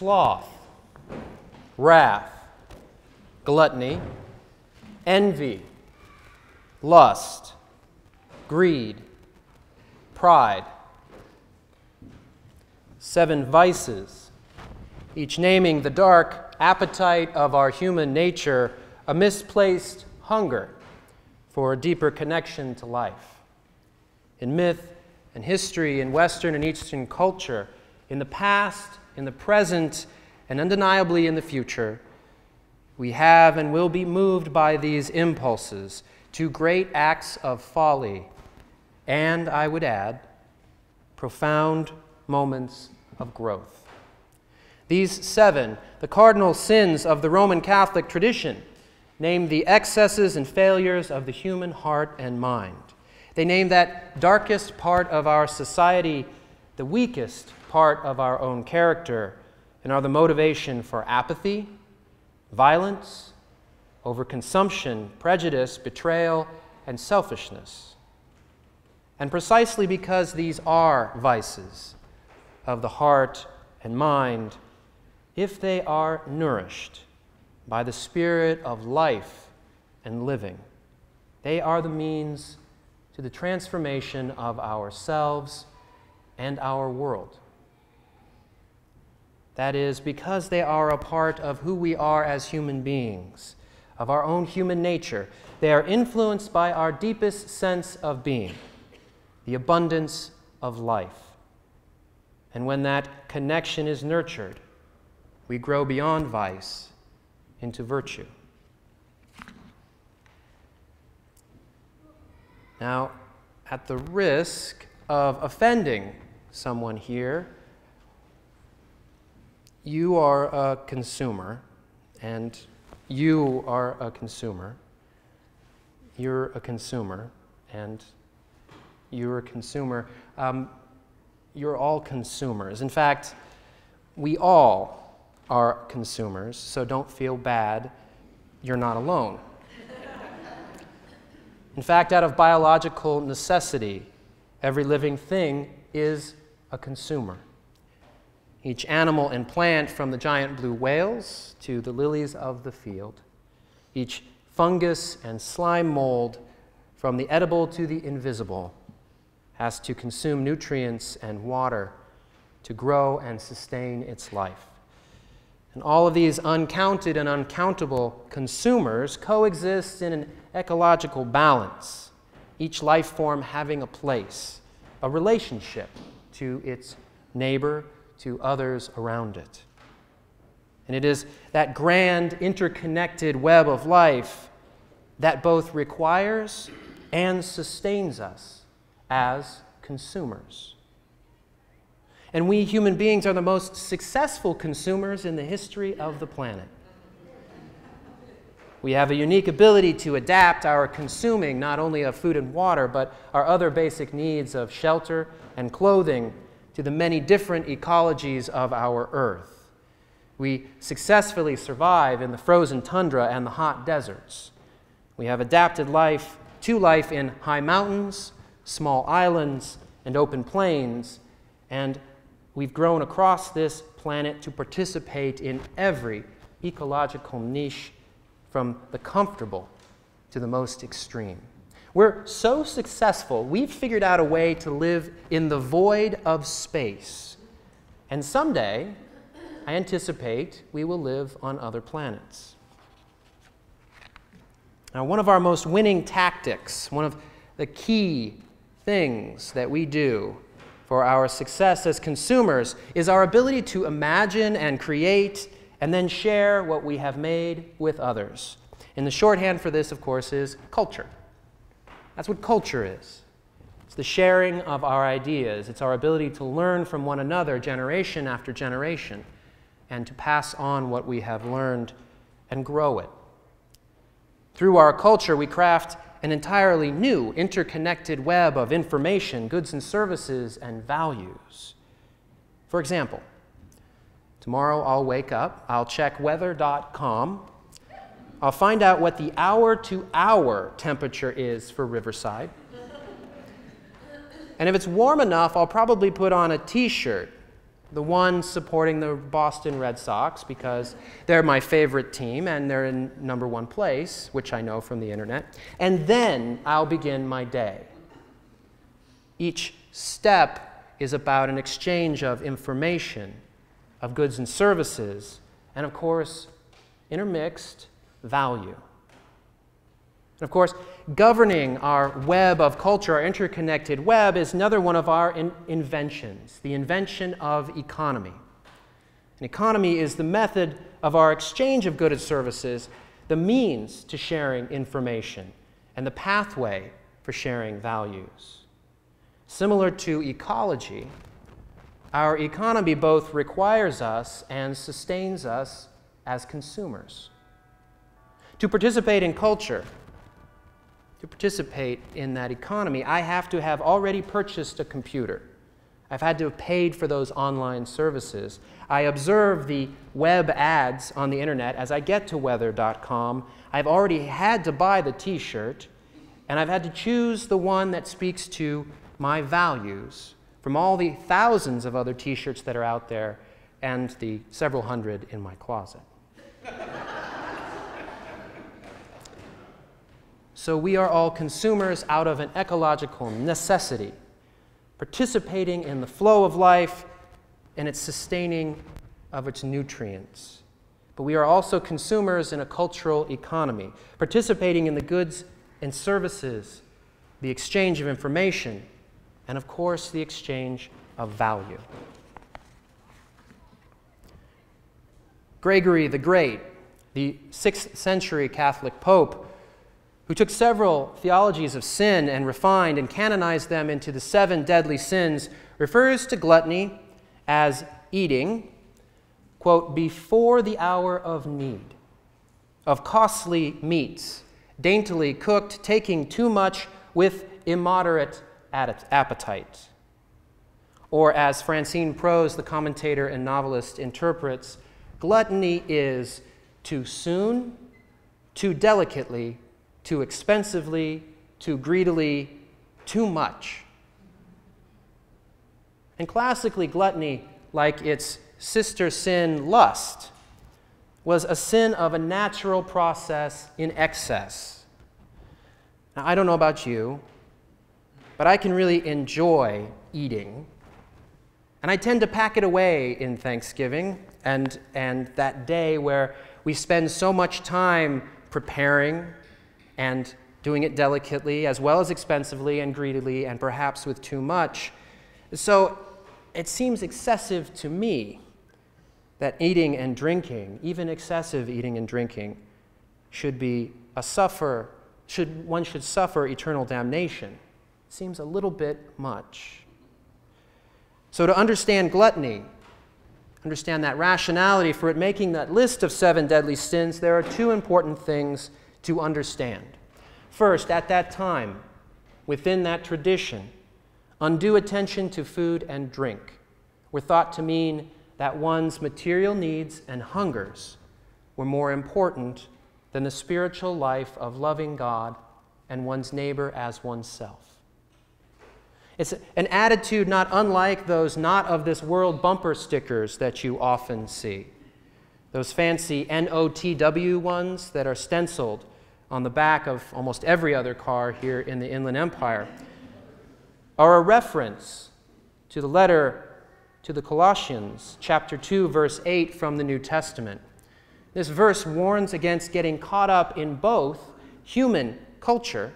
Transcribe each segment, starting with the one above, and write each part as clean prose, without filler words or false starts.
sloth, wrath, gluttony, envy, lust, greed, pride. 7 vices, each naming the dark appetite of our human nature, a misplaced hunger for a deeper connection to life. In myth and history, in Western and Eastern culture, in the past, in the present, and undeniably in the future, we have and will be moved by these impulses to great acts of folly and, I would add, profound moments of growth. These 7, the cardinal sins of the Roman Catholic tradition, name the excesses and failures of the human heart and mind. They name that darkest part of our society, the weakest part of our own character, and are the motivation for apathy, violence, overconsumption, prejudice, betrayal, and selfishness. And precisely because these are vices of the heart and mind, if they are nourished by the spirit of life and living, they are the means to the transformation of ourselves and our world. That is, because they are a part of who we are as human beings, of our own human nature, they are influenced by our deepest sense of being, the abundance of life. And when that connection is nurtured, we grow beyond vice into virtue. Now, at the risk of offending someone here, you are a consumer, and you are a consumer. You're a consumer, and you're a consumer. You're all consumers. In fact, we all are consumers, so don't feel bad. You're not alone. In fact, out of biological necessity, every living thing is a consumer. Each animal and plant, from the giant blue whales to the lilies of the field, each fungus and slime mold, from the edible to the invisible, has to consume nutrients and water to grow and sustain its life. And all of these uncounted and uncountable consumers coexist in an ecological balance, each life form having a place, a relationship to its neighbor, to others around it. And it is that grand interconnected web of life that both requires and sustains us as consumers. And we human beings are the most successful consumers in the history of the planet. We have a unique ability to adapt our consuming not only of food and water, but our other basic needs of shelter and clothing to the many different ecologies of our earth. We successfully survive in the frozen tundra and the hot deserts. We have adapted life to life in high mountains, small islands, and open plains, and we've grown across this planet to participate in every ecological niche, from the comfortable to the most extreme. We're so successful, we've figured out a way to live in the void of space. And someday, I anticipate we will live on other planets. Now, one of our most winning tactics, one of the key things that we do for our success as consumers, is our ability to imagine and create and then share what we have made with others. And the shorthand for this, of course, is culture. That's what culture is. It's the sharing of our ideas. It's our ability to learn from one another generation after generation and to pass on what we have learned and grow it. Through our culture, we craft an entirely new, interconnected web of information, goods and services, and values. For example, tomorrow I'll wake up, I'll check weather.com, I'll find out what the hour-to-hour temperature is for Riverside, and if it's warm enough, I'll probably put on a t-shirt The one supporting the Boston Red Sox because they're my favorite team and they're in #1 place, which I know from the internet. And then I'll begin my day. Each step is about an exchange of information, of goods and services, and of course, intermixed value. And of course, governing our web of culture, our interconnected web, is another one of our inventions, the invention of economy. An economy is the method of our exchange of goods and services, the means to sharing information, and the pathway for sharing values. Similar to ecology, our economy both requires us and sustains us as consumers. To participate in culture, to participate in that economy, I have to have already purchased a computer. I've had to have paid for those online services. I observe the web ads on the internet as I get to weather.com. I've already had to buy the t-shirt, and I've had to choose the one that speaks to my values from all the thousands of other t-shirts that are out there and the several hundred in my closet. So we are all consumers out of an ecological necessity, participating in the flow of life and its sustaining of its nutrients. But we are also consumers in a cultural economy, participating in the goods and services, the exchange of information, and of course the exchange of value. Gregory the Great, the 6th century Catholic Pope, who took several theologies of sin and refined and canonized them into the 7 deadly sins, refers to gluttony as eating, quote, before the hour of need, of costly meats, daintily cooked, taking too much with immoderate appetite. Or as Francine Prose, the commentator and novelist, interprets, gluttony is too soon, too delicately, too expensively, too greedily, too much. And classically, gluttony, like its sister sin, lust, was a sin of a natural process in excess. Now, I don't know about you, but I can really enjoy eating. And I tend to pack it away in Thanksgiving and that day where we spend so much time preparing and doing it delicately, as well as expensively and greedily, and perhaps with too much. So it seems excessive to me that eating and drinking, even excessive eating and drinking, one should suffer eternal damnation. It seems a little bit much. So to understand gluttony, understand that rationality for it making that list of 7 deadly sins, there are 2 important things to understand. First, at that time, within that tradition, undue attention to food and drink were thought to mean that one's material needs and hungers were more important than the spiritual life of loving God and one's neighbor as oneself. It's an attitude not unlike those not of this world bumper stickers that you often see. Those fancy NOTW ones that are stenciled on the back of almost every other car here in the Inland Empire are a reference to the letter to the Colossians, chapter 2, verse 8 from the New Testament. This verse warns against getting caught up in both human culture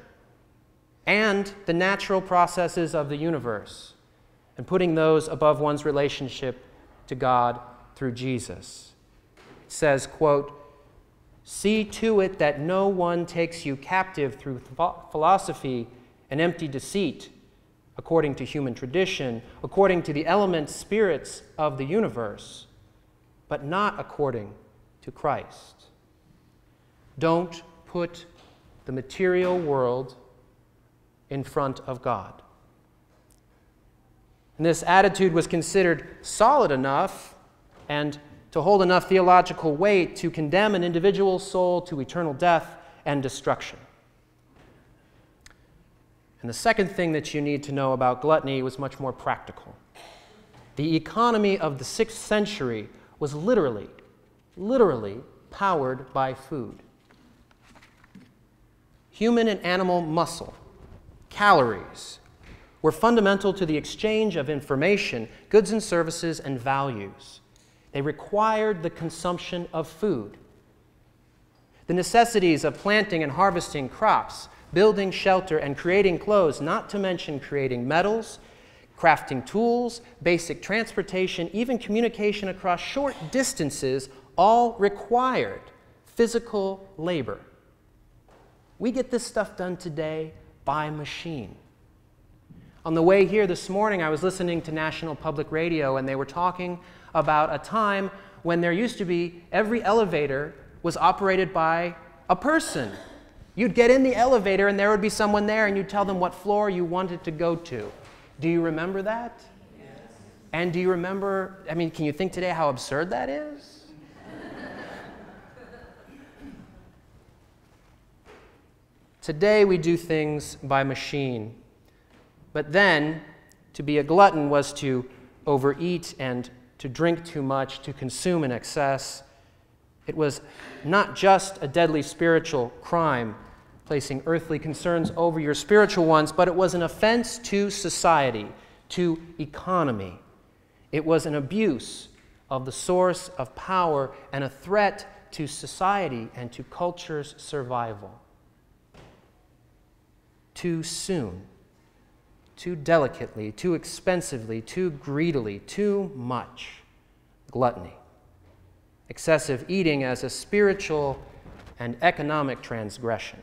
and the natural processes of the universe and putting those above one's relationship to God through Jesus. It says, quote, "See to it that no one takes you captive through philosophy and empty deceit, according to human tradition, according to the element spirits of the universe, but not according to Christ." Don't put the material world in front of God. And this attitude was considered solid enough and to hold enough theological weight to condemn an individual soul to eternal death and destruction. And the second thing that you need to know about gluttony was much more practical. The economy of the 6th century was literally powered by food. Human and animal muscle, calories, were fundamental to the exchange of information, goods and services, and values. They required the consumption of food. The necessities of planting and harvesting crops, building shelter, and creating clothes, not to mention creating metals, crafting tools, basic transportation, even communication across short distances, all required physical labor. We get this stuff done today by machine. On the way here this morning, I was listening to National Public Radio, and they were talking about a time when there used to be every elevator was operated by a person. You'd get in the elevator, and there would be someone there, and you'd tell them what floor you wanted to go to. Do you remember that? Yes. And do you remember, can you think today how absurd that is? Today we do things by machine. But then, to be a glutton was to overeat and to drink too much, to consume in excess. It was not just a deadly spiritual crime, placing earthly concerns over your spiritual ones, but it was an offense to society, to economy. It was an abuse of the source of power and a threat to society and to culture's survival. Too soon, too delicately, too expensively, too greedily, too much gluttony. Excessive eating as a spiritual and economic transgression.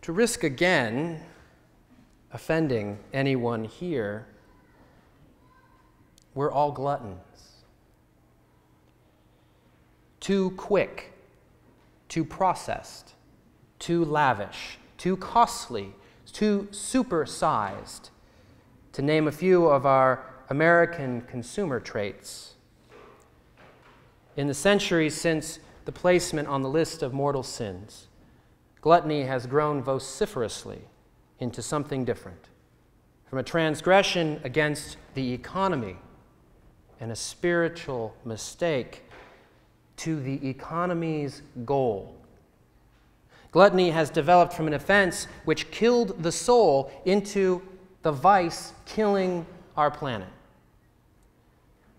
To risk again offending anyone here, we're all gluttons. Too quick, too processed, too lavish, too costly, too supersized, to name a few of our American consumer traits. In the centuries since the placement on the list of mortal sins, gluttony has grown vociferously into something different, from a transgression against the economy and a spiritual mistake to the economy's goal. Gluttony has developed from an offense which killed the soul into the vice killing our planet.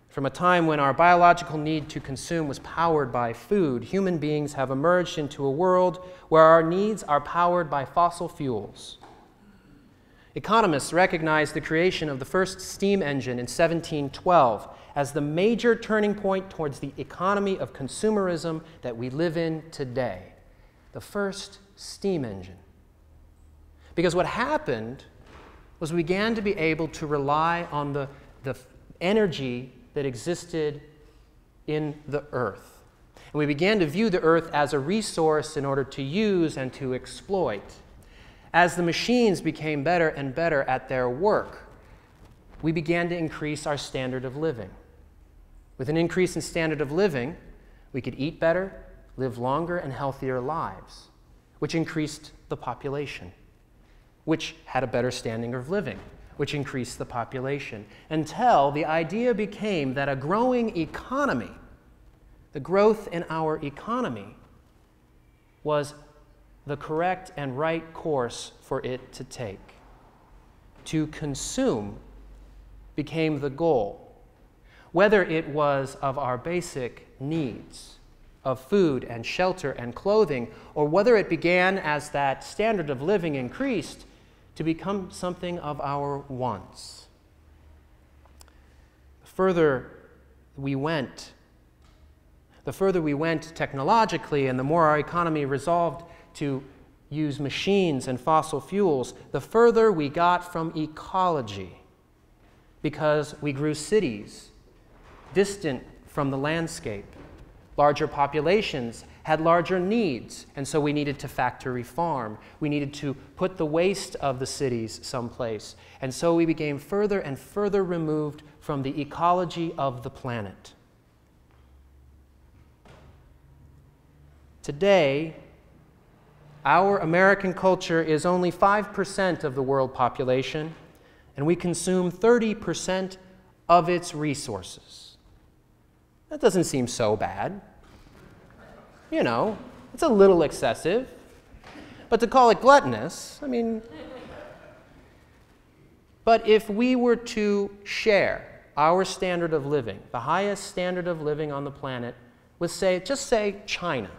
From a time when our biological need to consume was powered by food, human beings have emerged into a world where our needs are powered by fossil fuels. Economists recognize the creation of the first steam engine in 1712 as the major turning point towards the economy of consumerism that we live in today. The first steam engine. Because what happened was we began to be able to rely on the energy that existed in the earth. And we began to view the earth as a resource in order to use and to exploit. As the machines became better and better at their work, we began to increase our standard of living. With an increase in standard of living, we could eat better, live longer and healthier lives, which increased the population, which had a better standing of living, which increased the population, until the idea became that a growing economy, the growth in our economy, was the correct and right course for it to take. To consume became the goal, whether it was of our basic needs of food and shelter and clothing, or whether it began as that standard of living increased to become something of our wants. The further we went technologically, and the more our economy resolved to use machines and fossil fuels, the further we got from ecology, because we grew cities distant from the landscape. Larger populations had larger needs, and so we needed to factory farm. We needed to put the waste of the cities someplace. And so we became further and further removed from the ecology of the planet. Today, our American culture is only 5% of the world population, and we consume 30% of its resources. That doesn't seem so bad. You know, it's a little excessive. But to call it gluttonous, I mean... But if we were to share our standard of living, the highest standard of living on the planet, with, just say, China.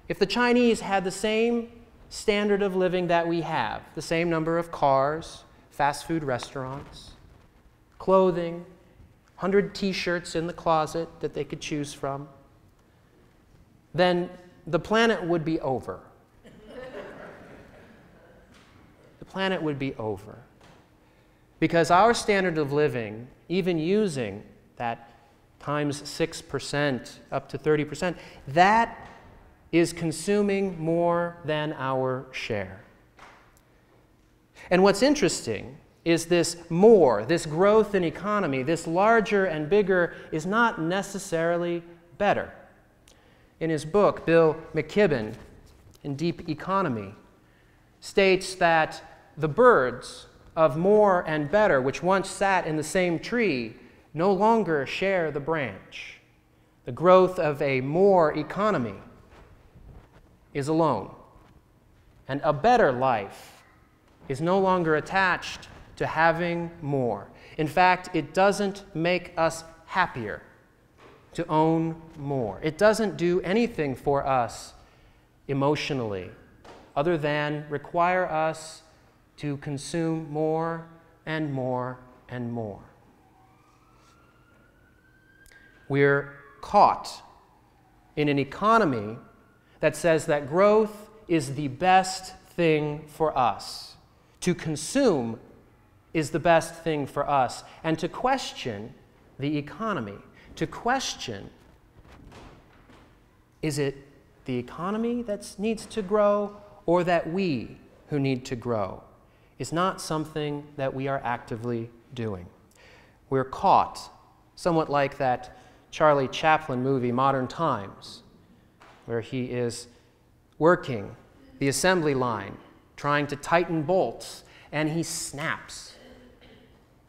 If the Chinese had the same standard of living that we have, the same number of cars, fast food restaurants, clothing, 100 t-shirts in the closet that they could choose from, then the planet would be over. The planet would be over. Because our standard of living, even using that times 6% up to 30%, that is consuming more than our share. And what's interesting is this more, this growth in economy, this larger and bigger is not necessarily better. In his book, Bill McKibben, in Deep Economy, states that the birds of more and better, which once sat in the same tree, no longer share the branch. The growth of a more economy is alone, and a better life is no longer attached to having more. In fact, it doesn't make us happier to own more. It doesn't do anything for us emotionally other than require us to consume more and more and more. We're caught in an economy that says that growth is the best thing for us. To consume is the best thing for us. And to question the economy, to question, is it the economy that needs to grow or that we who need to grow, is not something that we are actively doing. We're caught, somewhat like that Charlie Chaplin movie, Modern Times, where he is working the assembly line, trying to tighten bolts, and he snaps.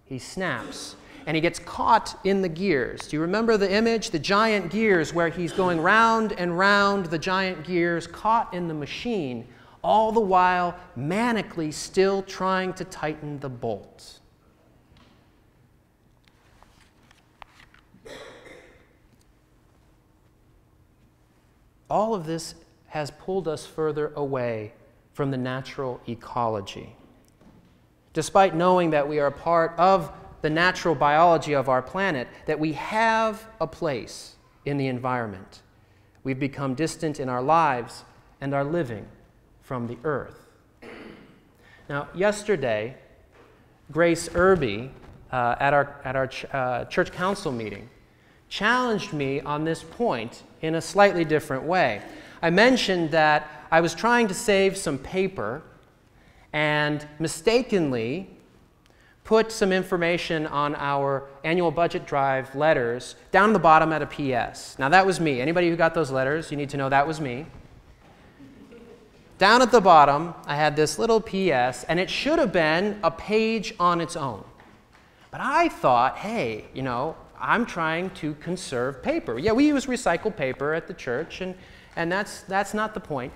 He snaps, and he gets caught in the gears. Do you remember the image? The giant gears where he's going round and round the giant gears, caught in the machine, all the while manically still trying to tighten the bolts. All of this has pulled us further away from the natural ecology. Despite knowing that we are a part of the natural biology of our planet, that we have a place in the environment, we've become distant in our lives and our living from the earth. Now, yesterday, Grace Irby, at our church council meeting, challenged me on this point in a slightly different way. I mentioned that I was trying to save some paper and mistakenly put some information on our annual budget drive letters down the bottom at a PS. Now that was me. Anybody who got those letters, you need to know that was me. Down at the bottom, I had this little PS, and it should have been a page on its own. But I thought, hey, you know, I'm trying to conserve paper. Yeah, we use recycled paper at the church, and that's not the point.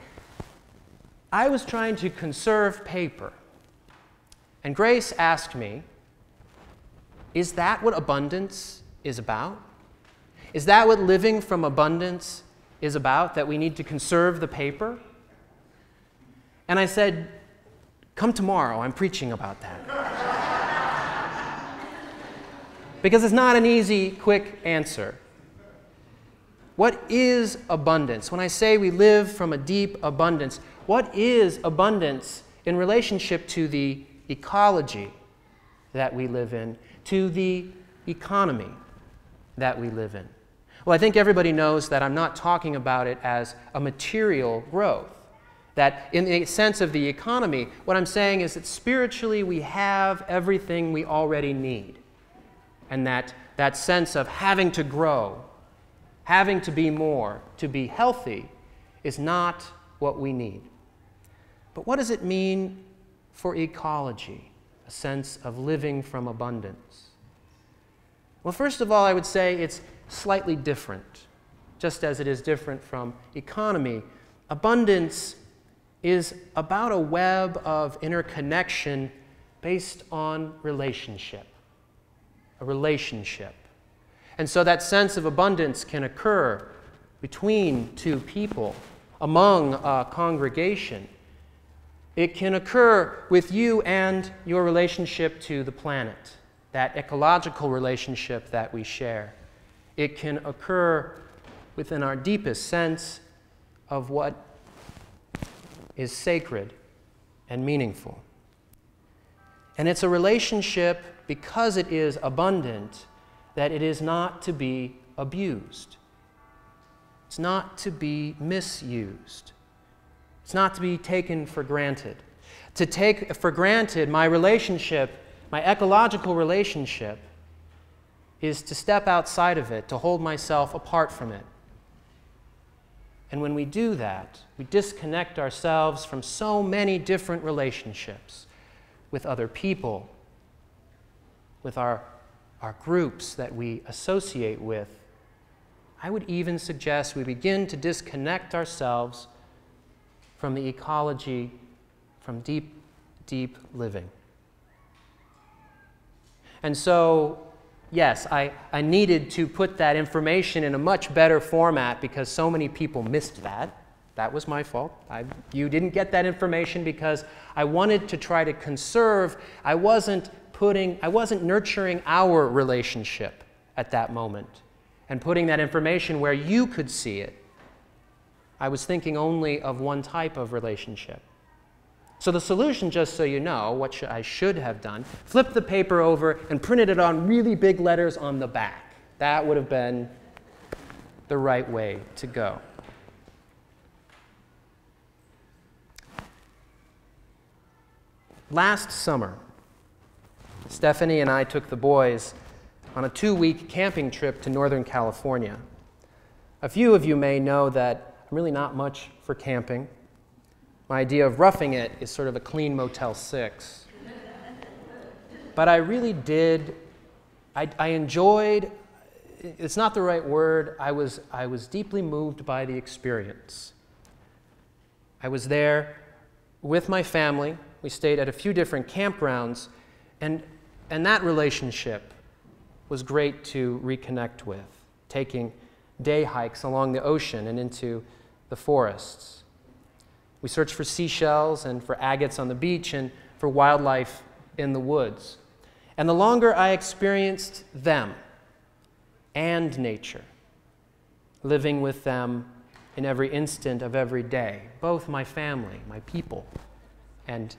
I was trying to conserve paper. And Grace asked me, is that what abundance is about? Is that what living from abundance is about, that we need to conserve the paper? And I said, come tomorrow, I'm preaching about that. Because it's not an easy, quick answer. What is abundance? When I say we live from a deep abundance, what is abundance in relationship to the ecology that we live in, to the economy that we live in? Well, I think everybody knows that I'm not talking about it as a material growth. That in the sense of the economy, what I'm saying is that spiritually we have everything we already need. And that sense of having to grow having to be more, to be healthy, is not what we need. But what does it mean for ecology, a sense of living from abundance? Well, first of all, I would say it's slightly different, just as it is different from economy. Abundance is about a web of interconnection based on relationship, a relationship. And so that sense of abundance can occur between two people, among a congregation. It can occur with you and your relationship to the planet, that ecological relationship that we share. It can occur within our deepest sense of what is sacred and meaningful. And it's a relationship, because it is abundant, that it is not to be abused. It's not to be misused. It's not to be taken for granted. To take for granted my relationship, my ecological relationship, is to step outside of it, to hold myself apart from it. And when we do that, we disconnect ourselves from so many different relationships with other people, with our groups that we associate with. I would even suggest we begin to disconnect ourselves from the ecology, from deep, deep living. And so, yes, I needed to put that information in a much better format because so many people missed that. That was my fault. You didn't get that information because I wanted to try to conserve. I wasn't nurturing our relationship at that moment and putting that information where you could see it. I was thinking only of one type of relationship. So the solution, just so you know, what I should have done, flipped the paper over and printed it on really big letters on the back. That would have been the right way to go. Last summer, Stephanie and I took the boys on a 2-week camping trip to Northern California. A few of you may know that I'm really not much for camping. My idea of roughing it is sort of a clean Motel 6. But I really did, I enjoyed, it's not the right word, I was deeply moved by the experience. I was there with my family. We stayed at a few different campgrounds, and that relationship was great to reconnect with, taking day hikes along the ocean and into the forests. We searched for seashells and for agates on the beach and for wildlife in the woods. And the longer I experienced them and nature, living with them in every instant of every day, both my family, my people, and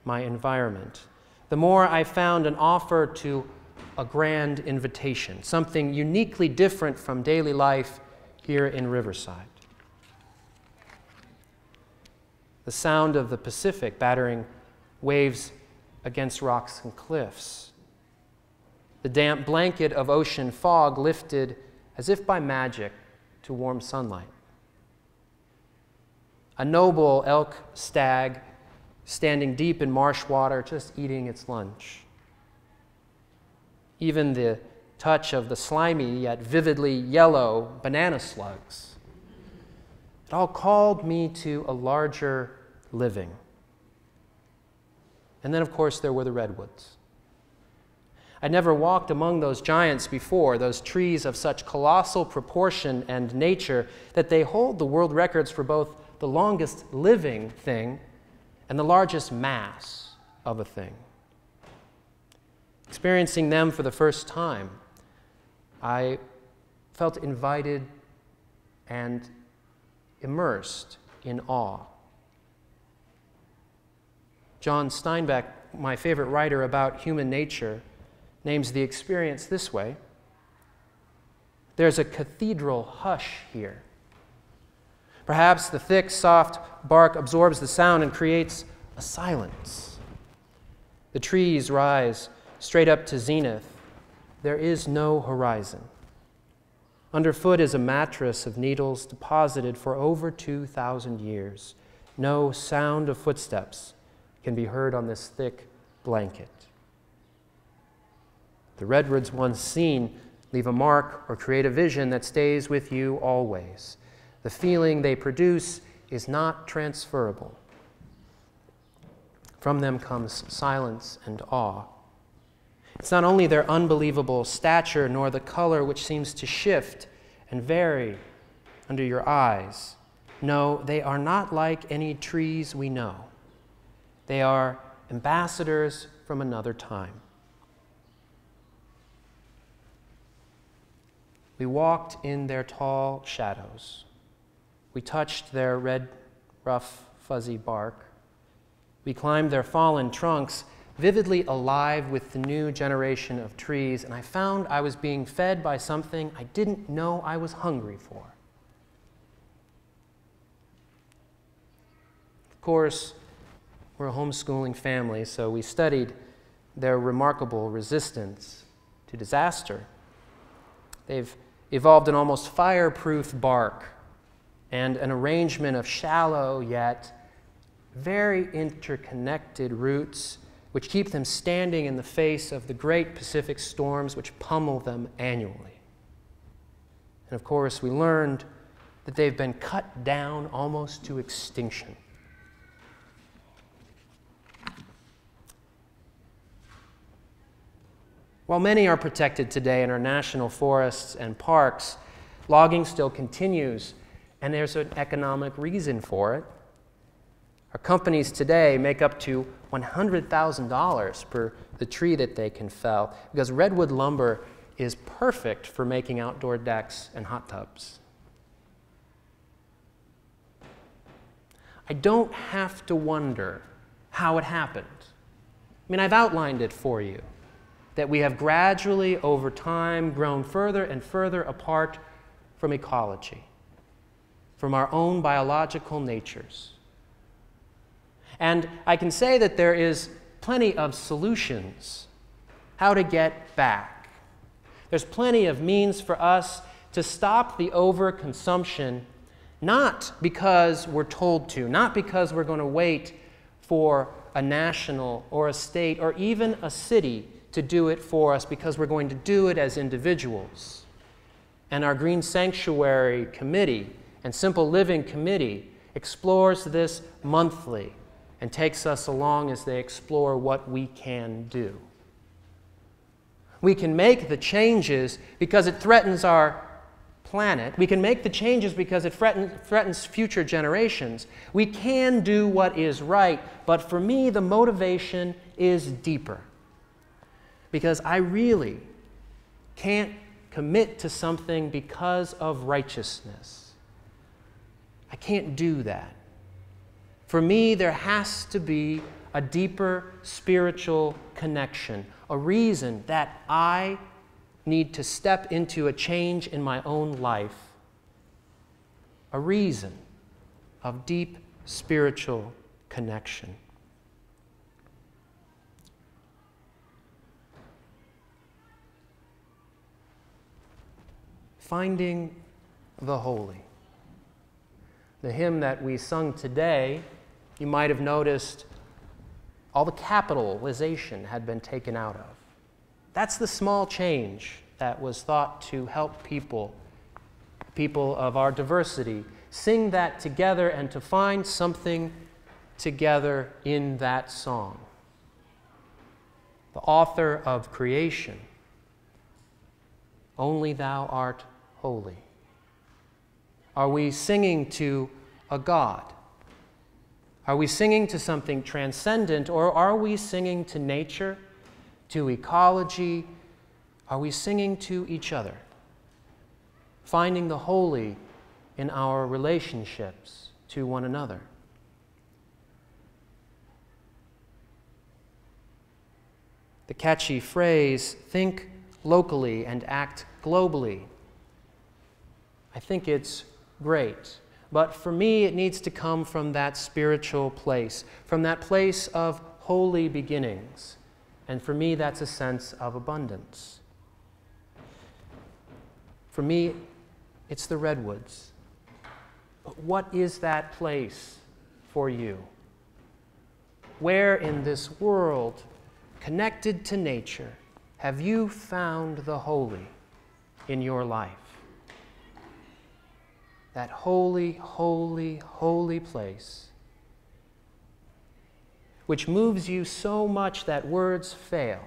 my environment, the more I found an offer to a grand invitation, something uniquely different from daily life here in Riverside. The sound of the Pacific battering waves against rocks and cliffs. The damp blanket of ocean fog lifted as if by magic to warm sunlight. A noble elk stag standing deep in marsh water, just eating its lunch. Even the touch of the slimy yet vividly yellow banana slugs. It all called me to a larger living. And then, of course, there were the redwoods. I'd never walked among those giants before, those trees of such colossal proportion and nature that they hold the world records for both the longest living thing and the largest mass of a thing. Experiencing them for the first time, I felt invited and immersed in awe. John Steinbeck, my favorite writer about human nature, names the experience this way: there's a cathedral hush here. Perhaps the thick, soft bark absorbs the sound and creates a silence. The trees rise straight up to zenith. There is no horizon. Underfoot is a mattress of needles deposited for over 2,000 years. No sound of footsteps can be heard on this thick blanket. The redwoods once seen leave a mark or create a vision that stays with you always. The feeling they produce is not transferable. From them comes silence and awe. It's not only their unbelievable stature, nor the color which seems to shift and vary under your eyes. No, they are not like any trees we know. They are ambassadors from another time. We walked in their tall shadows. We touched their red, rough, fuzzy bark. We climbed their fallen trunks, vividly alive with the new generation of trees, and I found I was being fed by something I didn't know I was hungry for. Of course, we're a homeschooling family, so we studied their remarkable resistance to disaster. They've evolved an almost fireproof bark and an arrangement of shallow yet very interconnected roots which keep them standing in the face of the great Pacific storms which pummel them annually. And of course, we learned that they've been cut down almost to extinction. While many are protected today in our national forests and parks, logging still continues, and there's an economic reason for it. Our companies today make up to $100,000 per the tree that they can fell, because redwood lumber is perfect for making outdoor decks and hot tubs. I don't have to wonder how it happened. I mean, I've outlined it for you, that we have gradually, over time, grown further and further apart from ecology, from our own biological natures. And I can say that there is plenty of solutions how to get back. There's plenty of means for us to stop the overconsumption, not because we're told to, not because we're going to wait for a national or a state or even a city to do it for us, because we're going to do it as individuals. And our Green Sanctuary Committee and Simple Living Committee explores this monthly and takes us along as they explore what we can do. We can make the changes because it threatens our planet. We can make the changes because it threatens future generations. We can do what is right, but for me, the motivation is deeper. Because I really can't commit to something because of righteousness. I can't do that. For me, there has to be a deeper spiritual connection, a reason that I need to step into a change in my own life, a reason of deep spiritual connection. Finding the holy. The hymn that we sung today, you might have noticed all the capitalization had been taken out of. That's the small change that was thought to help people of our diversity, sing that together and to find something together in that song. The author of creation, only thou art holy. Are we singing to a God? Are we singing to something transcendent, or are we singing to nature, to ecology? Are we singing to each other? Finding the holy in our relationships to one another. The catchy phrase, think locally and act globally. I think it's great. But for me, it needs to come from that spiritual place, from that place of holy beginnings. And for me, that's a sense of abundance. For me, It's the redwoods. But what is that place for you? Where in this world, connected to nature, have you found the holy in your life? That holy, holy, holy place which moves you so much that words fail,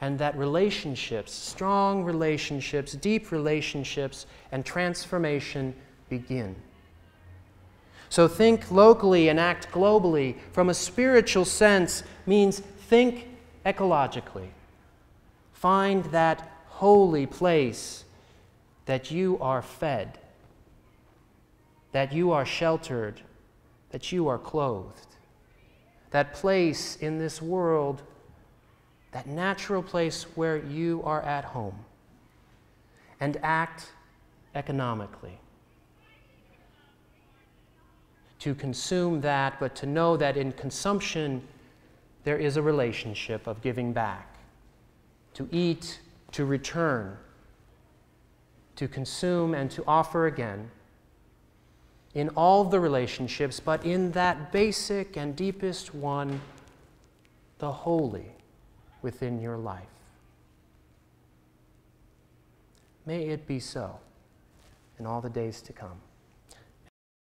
and that relationships, strong relationships, deep relationships, and transformation begin. So think locally and act globally from a spiritual sense means think ecologically. Find that holy place that you are fed, that you are sheltered, that you are clothed. That place in this world, that natural place where you are at home. And act economically. To consume that, but to know that in consumption there is a relationship of giving back. To eat, to return, to consume and to offer again. In all the relationships, but in that basic and deepest one, the holy within your life. May it be so in all the days to come.